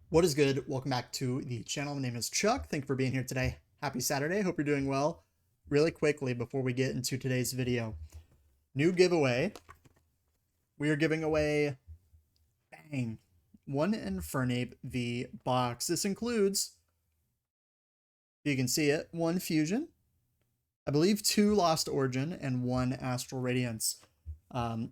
What is good? Welcome back to the channel. My name is Chuck. Thank you for being here today. Happy Saturday. Hope you're doing well. Really quickly before we get into today's video, new giveaway. We are giving away, bang, one Infernape V box. This includes, you can see it, one Fusion, I believe two Lost Origin, and one Astral Radiance.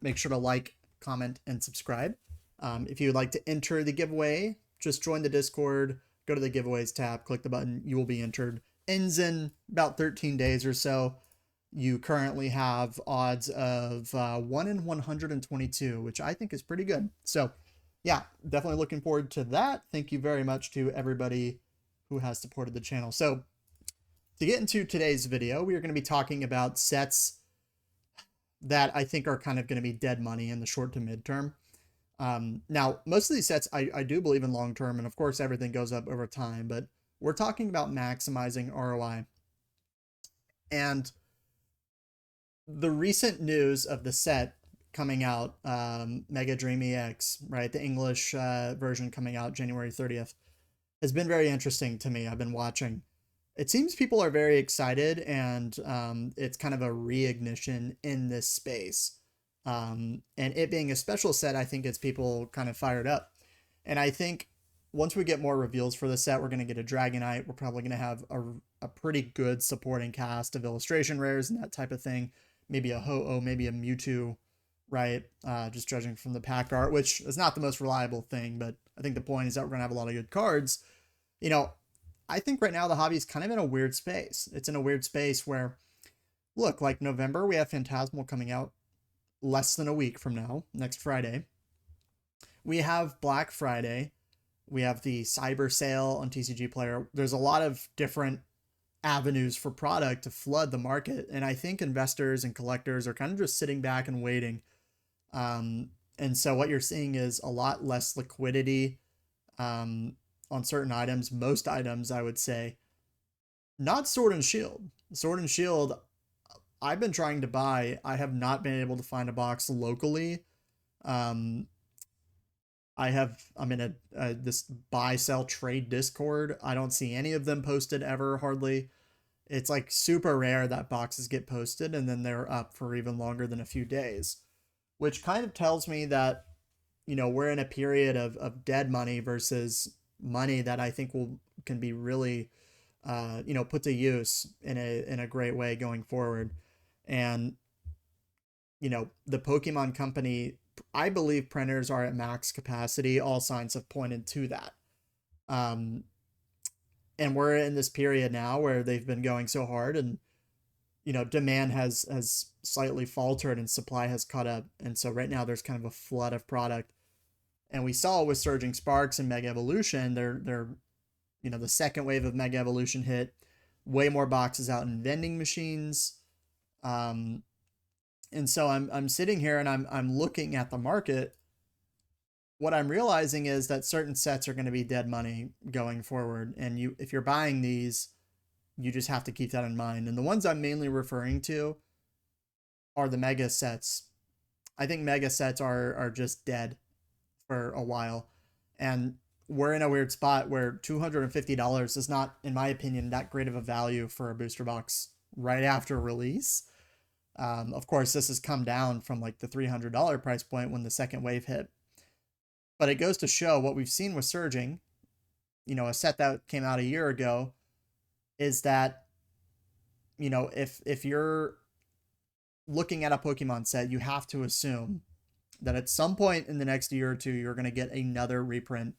Make sure to like, comment, and subscribe. If you would like to enter the giveaway, just join the Discord, go to the giveaways tab, click the button, you will be entered. Ends in about 13 days or so. You currently have odds of 1 in 122, which I think is pretty good. So, yeah, definitely looking forward to that. Thank you very much to everybody who has supported the channel. So, to get into today's video, we are going to be talking about sets that I think are kind of going to be dead money in the short to midterm. Now, most of these sets I do believe in long term, and of course everything goes up over time, but we're talking about maximizing ROI. And the recent news of the set coming out, Mega Dream EX, right, the English version coming out January 30th, has been very interesting to me. I've been watching. It seems people are very excited, and it's kind of a reignition in this space. And it being a special set, I think it's people kind of fired up. And I think once we get more reveals for the set, we're going to get a Dragonite. We're probably going to have a pretty good supporting cast of illustration rares and that type of thing. Maybe a Ho-Oh, maybe a Mewtwo, right? Just judging from the pack art, which is not the most reliable thing, but I think the point is that we're going to have a lot of good cards. You know, I think right now the hobby is kind of in a weird space. It's in a weird space where, look, like November, we have Phantasmal coming out less than a week from now, next Friday. We have Black Friday. We have the cyber sale on TCG Player. There's a lot of different avenues for product to flood the market. And I think investors and collectors are kind of just sitting back and waiting. And so what you're seeing is a lot less liquidity on certain items. Most items, I would say. Not Sword and Shield. Sword and Shield, I've been trying to buy. I have not been able to find a box locally. I'm in this buy sell trade Discord. I don't see any of them posted ever, hardly. It's like super rare that boxes get posted and then they're up for even longer than a few days, which kind of tells me that, we're in a period of dead money versus money that I think can be really put to use in a great way going forward. And the Pokemon Company, I believe printers are at max capacity. All signs have pointed to that. And we're in this period now where they've been going so hard, and demand has slightly faltered and supply has caught up. And so right now there's kind of a flood of product. And we saw with Surging Sparks and Mega Evolution, they're the second wave of Mega Evolution hit, way more boxes out in vending machines. And so I'm sitting here and I'm looking at the market. What I'm realizing is that certain sets are going to be dead money going forward, and if you're buying these, you just have to keep that in mind. And the ones I'm mainly referring to are the mega sets. I think mega sets are just dead for a while, and we're in a weird spot where $250 is not, in my opinion, that great of a value for a booster box right after release. Of course, this has come down from like the $300 price point when the second wave hit. But it goes to show what we've seen with Surging, a set that came out a year ago, is that, if you're looking at a Pokemon set, you have to assume that at some point in the next year or two, you're going to get another reprint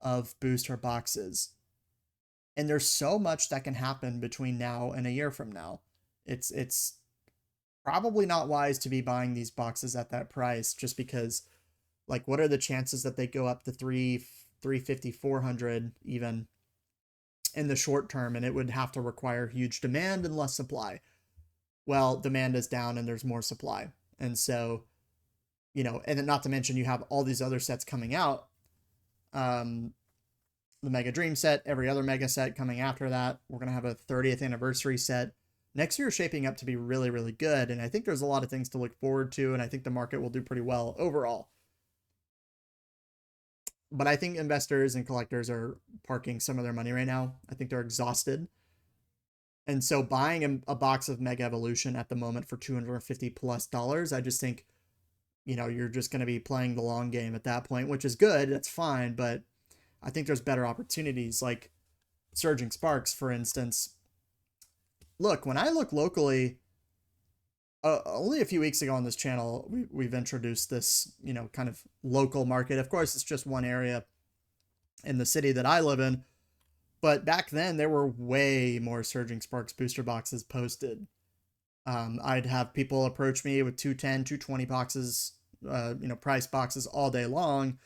of booster boxes. And there's so much that can happen between now and a year from now. It's probably not wise to be buying these boxes at that price, just because, like, what are the chances that they go up to 350, 400 even in the short term? And it would have to require huge demand and less supply. Well, demand is down and there's more supply. And so, and not to mention you have all these other sets coming out. The Mega Dream set, every other Mega set coming after that. We're going to have a 30th anniversary set. Next year is shaping up to be really, really good. And I think there's a lot of things to look forward to. And I think the market will do pretty well overall. But I think investors and collectors are parking some of their money right now. I think they're exhausted. And so buying a box of Mega Evolution at the moment for $250 plus, I just think, you're just going to be playing the long game at that point, which is good. That's fine. But I think there's better opportunities like Surging Sparks, for instance. Look, when I look locally, only a few weeks ago on this channel, we've introduced this, kind of local market. Of course, it's just one area in the city that I live in. But back then, there were way more Surging Sparks booster boxes posted. I'd have people approach me with 210, 220 boxes, price boxes all day long.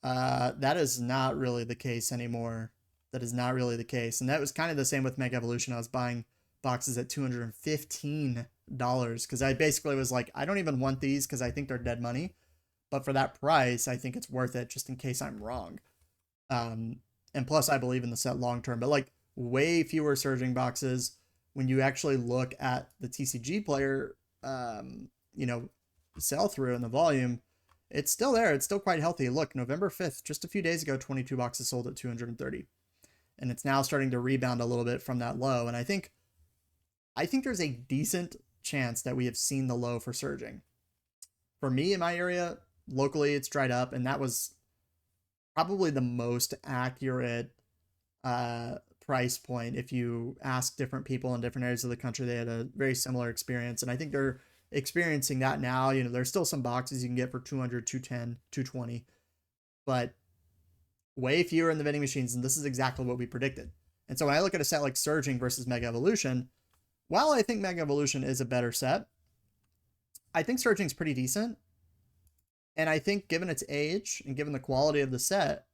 That is not really the case anymore. That is not really the case. And that was kind of the same with Mega Evolution. I was buying boxes at $215 because I basically was like, I don't even want these because I think they're dead money. But for that price, I think it's worth it just in case I'm wrong. And plus, I believe in the set long term. But like way fewer surging boxes when you actually look at the TCG player, sell through and the volume. It's still there. It's still quite healthy. Look, November 5th, just a few days ago, 22 boxes sold at 230. And it's now starting to rebound a little bit from that low. And I think there's a decent chance that we have seen the low for surging. For me in my area, locally, it's dried up, and that was probably the most accurate price point. If you ask different people in different areas of the country, they had a very similar experience. And I think they're experiencing that now. There's still some boxes you can get for 200, 210, 220, but way fewer in the vending machines. And this is exactly what we predicted. And so when I look at a set like Surging versus Mega Evolution, while I think Mega Evolution is a better set, I think Surging's pretty decent. And I think given its age and given the quality of the set,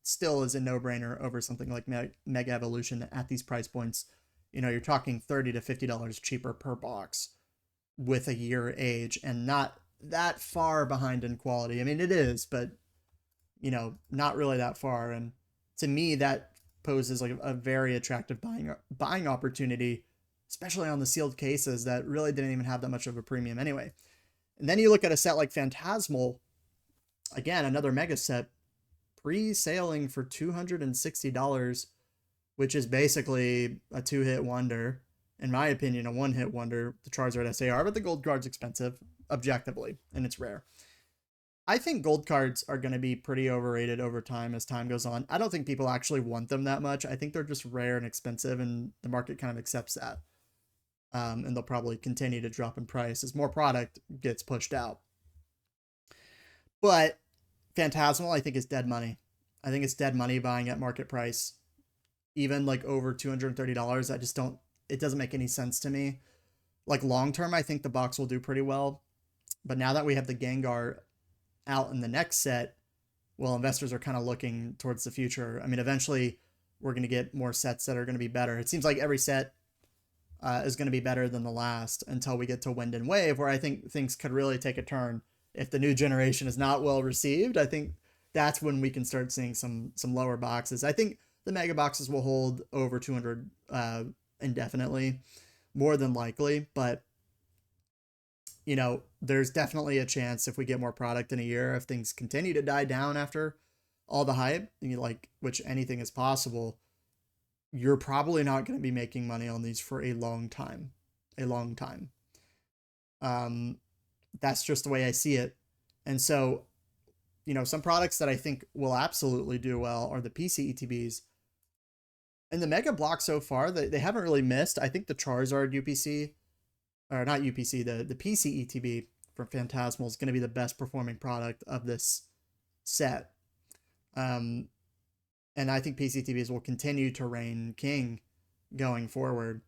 still is a no-brainer over something like Mega Evolution at these price points. You're talking $30 to $50 cheaper per box with a year age and not that far behind in quality. I mean, it is, but, not really that far. And to me, that poses like a very attractive buying opportunity, especially on the sealed cases that really didn't even have that much of a premium anyway. And then you look at a set like Phantasmal, again, another mega set, pre-sailing for $260, which is basically a two-hit wonder. In my opinion, a one-hit wonder, the Charizard SAR, but the gold card's expensive, objectively, and it's rare. I think gold cards are going to be pretty overrated over time as time goes on. I don't think people actually want them that much. I think they're just rare and expensive, and the market kind of accepts that. And they'll probably continue to drop in price as more product gets pushed out. But Phantasmal, I think, is dead money. I think it's dead money buying at market price. Even like over $230, it doesn't make any sense to me. Like long term, I think the box will do pretty well. But now that we have the Gengar out in the next set, well, investors are kind of looking towards the future. I mean, eventually we're going to get more sets that are going to be better. It seems like every set is going to be better than the last until we get to Wind and Wave, where I think things could really take a turn. If the new generation is not well received, I think that's when we can start seeing some lower boxes. I think the mega boxes will hold over 200 indefinitely, more than likely, but there's definitely a chance if we get more product in a year, if things continue to die down after all the hype, which anything is possible, you're probably not going to be making money on these for a long time. That's just the way I see it. And so, some products that I think will absolutely do well are the PC ETBs. And the Mega Block so far, they haven't really missed. I think the Charizard UPC, or not UPC, the PC ETB from Phantasmal is going to be the best performing product of this set. And I think PC ETBs will continue to reign king going forward.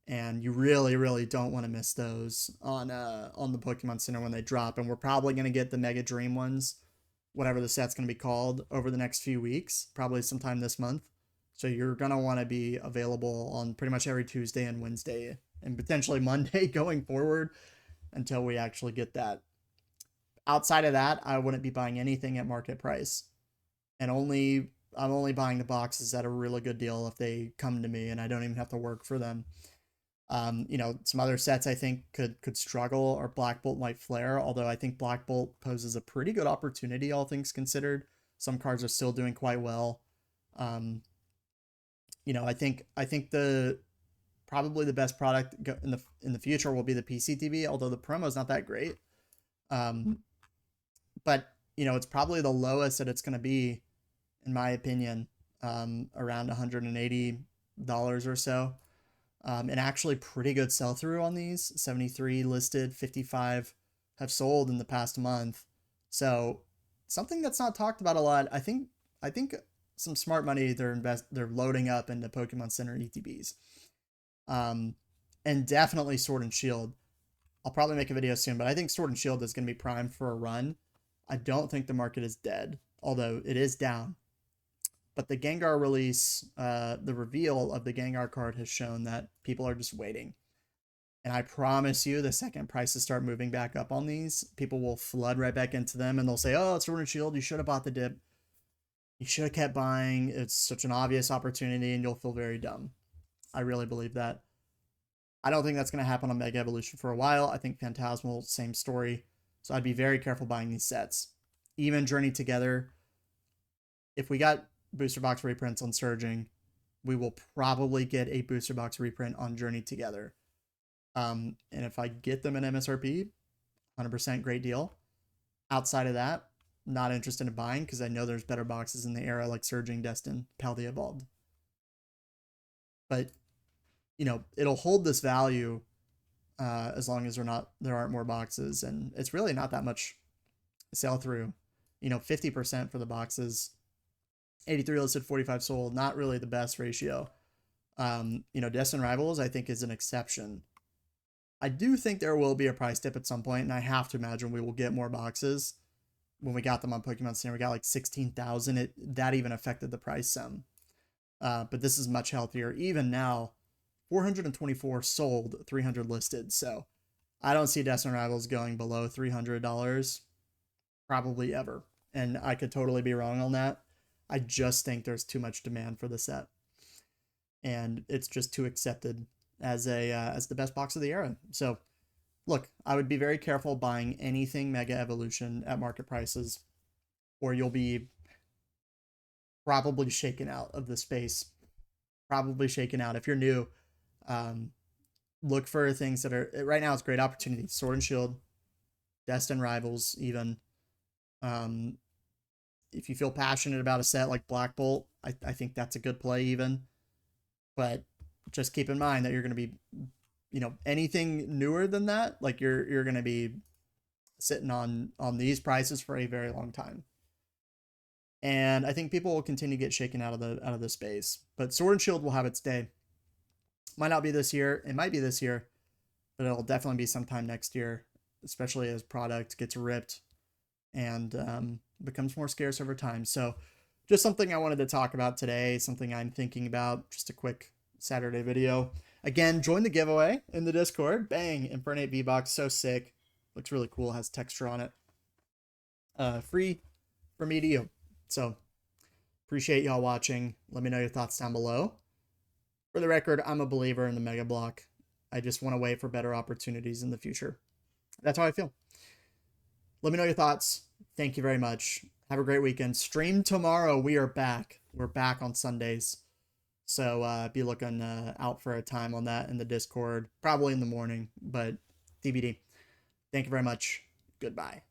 And you really, really don't want to miss those on the Pokemon Center when they drop. And we're probably going to get the Mega Dream ones, whatever the set's going to be called, over the next few weeks, probably sometime this month. So you're going to want to be available on pretty much every Tuesday and Wednesday and potentially Monday going forward until we actually get that. Outside of that, I wouldn't be buying anything at market price. And I'm only buying the boxes at a really good deal if they come to me and I don't even have to work for them. Some other sets I think could struggle are Black Bolt, White Flare, although I think Black Bolt poses a pretty good opportunity, all things considered. Some cards are still doing quite well. You know, I think the probably the best product in the future will be the PCTV, although the promo is not that great. But you know, it's probably the lowest that it's going to be, in my opinion, around $180 or so. And actually pretty good sell through on these. 73 listed, 55 have sold in the past month. So something that's not talked about a lot. I think some smart money they're loading up into Pokemon Center ETBs. And definitely Sword and Shield. I'll probably make a video soon, but I think Sword and Shield is going to be primed for a run. I don't think the market is dead, although it is down. But the Gengar release, the reveal of the Gengar card has shown that people are just waiting. And I promise you, the second prices start moving back up on these, people will flood right back into them and they'll say, oh, it's Sword and Shield. You should have bought the dip. You should have kept buying. It's such an obvious opportunity and you'll feel very dumb. I really believe that. I don't think that's going to happen on Mega Evolution for a while. I think Phantasmal, same story. So I'd be very careful buying these sets. Even Journey Together, if we got booster box reprints on Surging, we will probably get a booster box reprint on Journey Together. And if I get them in MSRP, 100% great deal. Outside of that, not interested in buying because I know there's better boxes in the era like Surging, Destin, Pal the Evolved. But you know, it'll hold this value as long as there aren't more boxes, and it's really not that much sell through. You know, 50% for the boxes, 83 listed, 45 sold. Not really the best ratio. You know, Destin Rivals I think is an exception. I do think there will be a price dip at some point, and I have to imagine we will get more boxes. When we got them on Pokemon Center, we got like 16,000. That even affected the price some. But this is much healthier. Even now, 424 sold, 300 listed. So I don't see Destin Rivals going below $300 probably ever. And I could totally be wrong on that. I just think there's too much demand for the set. And it's just too accepted as the best box of the era. So look, I would be very careful buying anything Mega Evolution at market prices, or you'll be probably shaken out of the space. Probably shaken out. If you're new, look for things that are right now. It's a great opportunity. Sword and Shield, Destin Rivals, even. If you feel passionate about a set like Black Bolt, I think that's a good play even. But just keep in mind that you're going to be, you know, anything newer than that, like you're going to be sitting on these prices for a very long time. And I think people will continue to get shaken out of the space. But Sword and Shield will have its day. Might not be this year. It might be this year, but it'll definitely be sometime next year, especially as product gets ripped and becomes more scarce over time. So just something I wanted to talk about today, something I'm thinking about, just a quick Saturday video. Again, join the giveaway in the Discord. Bang, Infernape V-Box, so sick. Looks really cool, has texture on it. Free for me to you. So appreciate y'all watching. Let me know your thoughts down below. For the record, I'm a believer in the Mega Block. I just want to wait for better opportunities in the future. That's how I feel. Let me know your thoughts. Thank you very much. Have a great weekend. Stream tomorrow. We are back. We're back on Sundays. So be looking out for a time on that in the Discord. Probably in the morning, but TBD. Thank you very much. Goodbye.